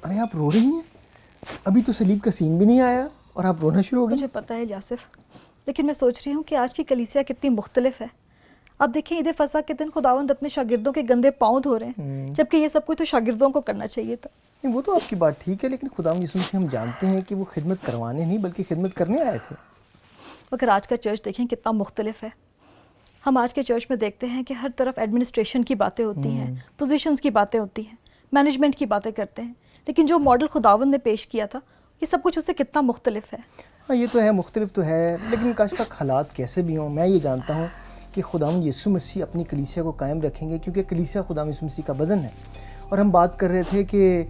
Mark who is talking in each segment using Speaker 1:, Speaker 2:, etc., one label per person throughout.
Speaker 1: ارے آپ رو رہی ہیں؟ ابھی تو سلیب کا سین بھی نہیں آیا اور آپ رونا شروع ہو گئی.
Speaker 2: مجھے پتہ ہے یاسف، لیکن میں سوچ رہی ہوں کہ آج کی کلیسیا کتنی مختلف ہے. اب دیکھیں عید فصح کے دن خداوند اپنے شاگردوں کے گندے پاؤں دھو رہے ہیں، جبکہ یہ سب کچھ تو شاگردوں کو کرنا چاہیے تھا.
Speaker 1: نہیں وہ تو آپ کی بات ٹھیک ہے، لیکن خداوند یسوع مسیح ہم جانتے ہیں کہ وہ خدمت کروانے نہیں بلکہ خدمت کرنے آئے تھے.
Speaker 2: مگر آج کا چرچ دیکھیں کتنا مختلف ہے. ہم آج کے چرچ میں دیکھتے ہیں کہ ہر طرف ایڈمنسٹریشن کی باتیں ہوتی ہیں، پوزیشنز کی باتیں ہوتی ہیں، مینجمنٹ کی باتیں کرتے ہیں، لیکن جو ماڈل خداوند نے پیش کیا تھا یہ سب کچھ اس سے کتنا مختلف ہے.
Speaker 1: ہاں یہ تو ہے، مختلف تو ہے، لیکن کاش تک حالات کیسے بھی ہوں، میں یہ جانتا ہوں کہ خداوند یسوع مسیح اپنی کلیسیا کو قائم رکھیں گے، کیونکہ کلیسیا خداوند یسوع مسیح کا بدن ہے. اور ہم بات کر رہے تھے کہ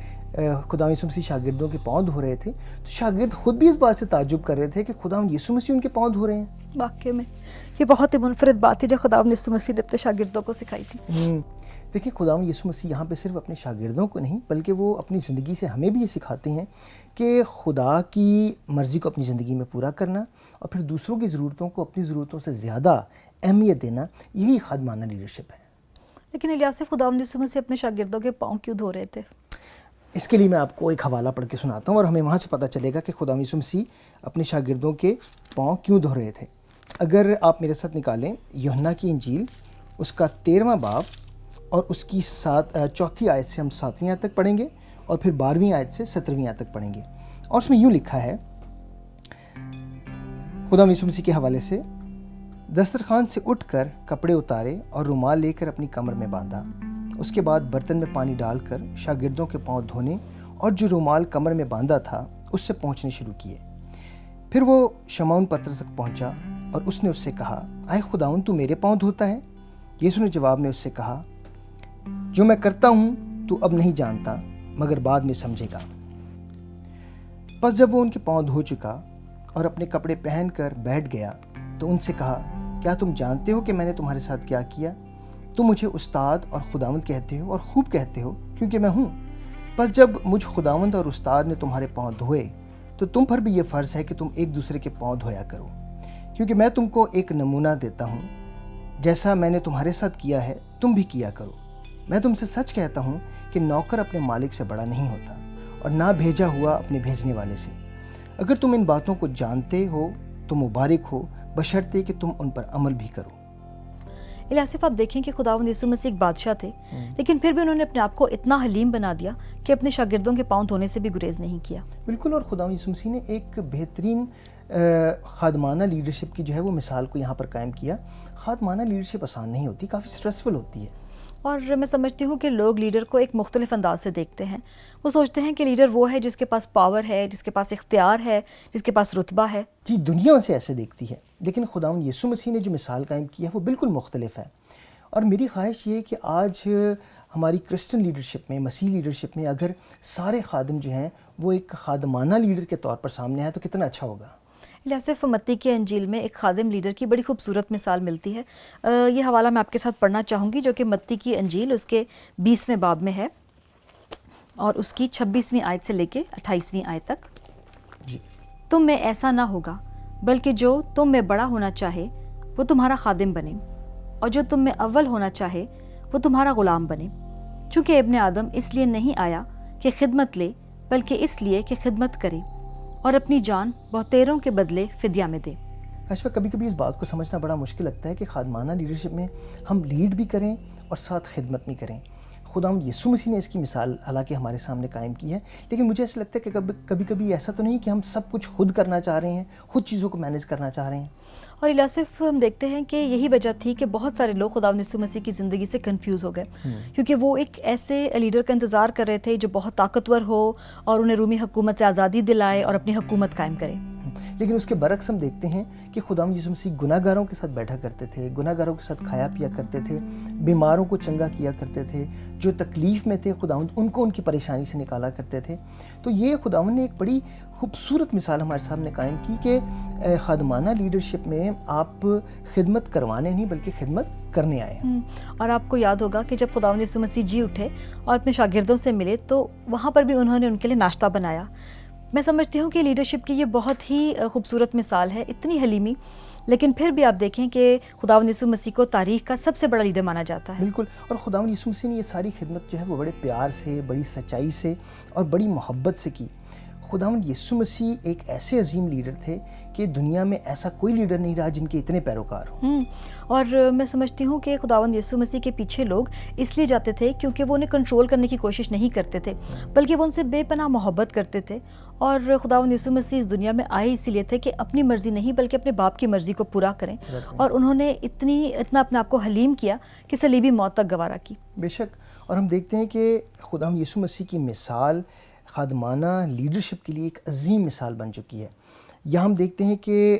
Speaker 1: خداوند یسوع مسیح شاگردوں کے پاؤں دھو رہے تھے، تو شاگرد خود بھی اس بات سے تعجب کر رہے تھے کہ خداوند یسوع مسیح ان کے پاؤں دھو رہے ہیں.
Speaker 2: واقعی میں یہ بہت ہی منفرد بات تھی جو خداوند یسوع مسیح نے اپنے شاگردوں کو سکھائی تھی.
Speaker 1: دیکھیں خداوند یسوع مسیح یہاں پہ صرف اپنے شاگردوں کو نہیں بلکہ وہ اپنی زندگی سے ہمیں بھی یہ سکھاتے ہیں کہ خدا کی مرضی کو اپنی زندگی میں پورا کرنا اور پھر دوسروں کی ضرورتوں کو اپنی ضرورتوں سے زیادہ اہمیت دینا، یہی خادمانہ لیڈرشپ ہے.
Speaker 2: لیکن الیاس، خداوند یسوع مسیح اپنے شاگردوں کے پاؤں کیوں دھو رہے تھے؟
Speaker 1: اس کے لیے میں آپ کو ایک حوالہ پڑھ کے سناتا ہوں اور ہمیں وہاں سے پتہ چلے گا کہ خداوند یسوع مسیح اپنے شاگردوں کے پاؤں کیوں دھو رہے تھے. اگر آپ میرے ساتھ نکالیں یوحنا کی انجیل، اس کا 13واں باب اور اس کی 4 آیت سے ہم 7ویں آیت تک پڑھیں گے اور پھر 12ویں آیت سے 17ویں آیت تک پڑھیں گے. اور اس میں یوں لکھا ہے خداوند یسوع مسیح کے حوالے سے، دسترخوان سے اٹھ کر کپڑے اتارے اور رومال لے کر اپنی کمر میں باندھا. اس کے بعد برتن میں پانی ڈال کر شاگردوں کے پاؤں دھونے اور جو رومال کمر میں باندھا تھا اس سے پہنچنے شروع کیے. پھر وہ شمعون پترس تک پہنچا اور اس نے اس سے کہا، اے خداوند تو میرے پاؤں دھوتا ہے؟ یسوع نے جواب میں اس سے کہا، جو میں کرتا ہوں تو اب نہیں جانتا مگر بعد میں سمجھے گا. پس جب وہ ان کے پاؤں دھو چکا اور اپنے کپڑے پہن کر بیٹھ گیا تو ان سے کہا، کیا تم جانتے ہو کہ میں نے تمہارے ساتھ کیا کیا؟ تم مجھے استاد اور خداوند کہتے ہو اور خوب کہتے ہو کیونکہ میں ہوں. پس جب مجھ خداوند اور استاد نے تمہارے پاؤں دھوئے تو تم پر بھی یہ فرض ہے کہ تم ایک دوسرے کے پاؤں دھویا کرو، کیونکہ میں تم کو ایک نمونہ دیتا ہوں، جیسا میں نے تمہارے ساتھ کیا ہے تم بھی کیا کرو. میں تم سے سچ کہتا ہوں کہ نوکر اپنے مالک سے بڑا نہیں ہوتا اور نہ بھیجا ہوا اپنے بھیجنے والے سے. اگر تم ان باتوں کو جانتے ہو تو مبارک ہو، بشرطے کہ تم ان پر عمل بھی کرو.
Speaker 2: الیاسف، آپ دیکھیں کہ خداوند یسوع مسیح ایک بادشاہ تھے، لیکن پھر بھی انہوں نے اپنے آپ کو اتنا حلیم بنا دیا کہ اپنے شاگردوں کے پاؤں دھونے سے بھی گریز نہیں کیا.
Speaker 1: بالکل، اور خداوند یسوع مسیح نے ایک بہترین خادمانہ لیڈرشپ کی جو ہے وہ مثال کو یہاں پر قائم کیا. خادمانہ لیڈرشپ آسان نہیں ہوتی، کافی سٹریسفل ہوتی ہے.
Speaker 2: اور میں سمجھتی ہوں کہ لوگ لیڈر کو ایک مختلف انداز سے دیکھتے ہیں. وہ سوچتے ہیں کہ لیڈر وہ ہے جس کے پاس پاور ہے، جس کے پاس اختیار ہے، جس کے پاس رتبہ ہے.
Speaker 1: جی، دنیا اسے ایسے دیکھتی ہے، لیکن خداوند یسوع مسیح نے جو مثال قائم کی ہے وہ بالکل مختلف ہے. اور میری خواہش یہ ہے کہ آج ہماری کرسچن لیڈرشپ میں، مسیحی لیڈرشپ میں اگر سارے خادم جو ہیں وہ ایک خادمانہ لیڈر کے طور پر سامنے آئے تو کتنا اچھا ہوگا.
Speaker 2: الیاسف، متی کی انجیل میں ایک خادم لیڈر کی بڑی خوبصورت مثال ملتی ہے. یہ حوالہ میں آپ کے ساتھ پڑھنا چاہوں گی جو کہ متی کی انجیل اس کے 20ویں باب میں ہے اور اس کی 26ویں آیت سے لے کے 28ویں آیت تک.
Speaker 1: جی.
Speaker 2: تم میں ایسا نہ ہوگا بلکہ جو تم میں بڑا ہونا چاہے وہ تمہارا خادم بنے، اور جو تم میں اول ہونا چاہے وہ تمہارا غلام بنے. چونکہ ابن آدم اس لیے نہیں آیا کہ خدمت لے بلکہ اس لیے کہ خدمت کرے اور اپنی جان بہتیروں کے بدلے فدیہ میں دے.
Speaker 1: اشفا، کبھی کبھی اس بات کو سمجھنا بڑا مشکل لگتا ہے کہ خادمانہ لیڈرشپ میں ہم لیڈ بھی کریں اور ساتھ خدمت بھی کریں. خداوند یسوع مسیح نے اس کی مثال حالانکہ ہمارے سامنے قائم کی ہے، لیکن مجھے ایسا لگتا ہے کہ کبھی کبھی ایسا تو نہیں کہ ہم سب کچھ خود کرنا چاہ رہے ہیں، خود چیزوں کو مینیج کرنا چاہ رہے ہیں.
Speaker 2: اور الیاسف، ہم دیکھتے ہیں کہ یہی وجہ تھی کہ بہت سارے لوگ خداوند یسوع مسیح کی زندگی سے کنفیوز ہو گئے، کیونکہ وہ ایک ایسے لیڈر کا انتظار کر رہے تھے جو بہت طاقتور ہو اور انہیں رومی حکومت سے آزادی دلائے اور اپنی حکومت قائم کرے.
Speaker 1: لیکن اس کے برعکس ہم دیکھتے ہیں کہ خداوند یسوع مسیح گناہ گاروں کے ساتھ بیٹھا کرتے تھے، گناہ گاروں کے ساتھ کھایا پیا کرتے تھے، بیماروں کو چنگا کیا کرتے تھے، جو تکلیف میں تھے خداوند ان کو ان کی پریشانی سے نکالا کرتے تھے. تو یہ خداوند نے ایک بڑی خوبصورت مثال ہمارے سامنے قائم کی کہ خادمانہ لیڈرشپ میں آپ خدمت کروانے نہیں بلکہ خدمت کرنے آئے ہیں.
Speaker 2: اور آپ کو یاد ہوگا کہ جب خداوند یسوع مسیح جی اٹھے اور اپنے شاگردوں سے ملے تو وہاں پر بھی انہوں نے ان کے لیے ناشتہ بنایا. میں سمجھتی ہوں کہ لیڈرشپ کی یہ بہت ہی خوبصورت مثال ہے، اتنی حلیمی. لیکن پھر بھی آپ دیکھیں کہ خداوند یسوع مسیح کو تاریخ کا سب سے بڑا لیڈر مانا جاتا ہے.
Speaker 1: بالکل. اور خداوند یسوع مسیح نے یہ ساری خدمت جو ہے وہ بڑے پیار سے، بڑی سچائی سے اور بڑی محبت سے کی. خداوند یسوع مسیح ایک ایسے عظیم لیڈر تھے کہ دنیا میں ایسا کوئی لیڈر نہیں رہا جن کے اتنے پیروکار ہوں.
Speaker 2: اور میں سمجھتی ہوں کہ خداوند یسوع مسیح کے پیچھے لوگ اس لیے جاتے تھے کیونکہ وہ انہیں کنٹرول کرنے کی کوشش نہیں کرتے تھے، بلکہ وہ ان سے بے پناہ محبت کرتے تھے. اور خداوند یسوع مسیح اس دنیا میں آئے اسی لیے تھے کہ اپنی مرضی نہیں بلکہ اپنے باپ کی مرضی کو پورا کریں. اور انہوں نے اتنا اپنے آپ کو حلیم کیا کہ صلیبی موت تک گوارا کی.
Speaker 1: بے شک. اور ہم دیکھتے ہیں کہ خداوند یسوع مسیح کی مثال خادمانہ لیڈرشپ کے لیے ایک عظیم مثال بن چکی ہے. یہاں ہم دیکھتے ہیں کہ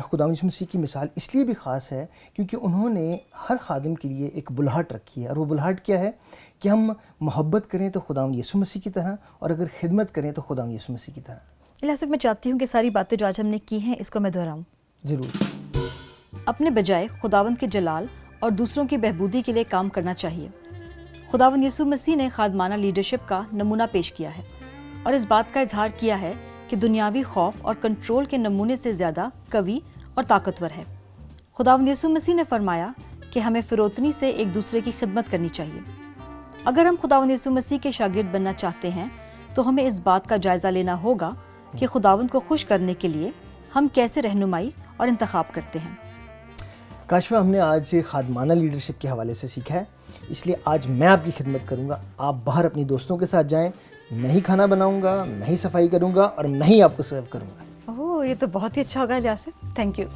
Speaker 1: خداوند یسوع مسیح کی مثال اس لیے بھی خاص ہے کیونکہ انہوں نے ہر خادم کے لیے ایک بلہٹ رکھی ہے. اور وہ بلہٹ کیا ہے کہ ہم محبت کریں تو خداوند یسوع مسیح کی طرح، اور اگر خدمت کریں تو خداوند یسوع مسیح کی طرح.
Speaker 2: لہٰذا میں چاہتی ہوں کہ ساری باتیں جو آج ہم نے کی ہیں اس کو میں دہراؤں.
Speaker 1: ضرور.
Speaker 2: اپنے بجائے خداوند کے جلال اور دوسروں کی بہبودی کے لیے کام کرنا چاہیے. خداوند یسوع مسیح نے خادمانہ لیڈرشپ کا نمونہ پیش کیا ہے اور اس بات کا اظہار کیا ہے کہ دنیاوی خوف اور کنٹرول کے نمونے سے زیادہ قوی اور طاقتور ہے. خداوند یسوع مسیح نے فرمایا کہ ہمیں فروتنی سے ایک دوسرے کی خدمت کرنی چاہیے. اگر ہم خداوند یسوع مسیح کے شاگرد بننا چاہتے ہیں تو ہمیں اس بات کا جائزہ لینا ہوگا کہ خداوند کو خوش کرنے کے لیے ہم کیسے رہنمائی اور انتخاب کرتے ہیں.
Speaker 1: کاشفہ، ہم نے آج خادمانہ لیڈرشپ کے حوالے سے سیکھا ہے، اس لیے آج میں آپ کی خدمت کروں گا. آپ باہر اپنی دوستوں کے ساتھ جائیں، میں ہی کھانا بناؤں گا، میں ہی صفائی کروں گا اور میں ہی آپ کو سرو کروں گا.
Speaker 2: اوہ، یہ تو بہت ہی اچھا ہوگا الیاس. Thank you.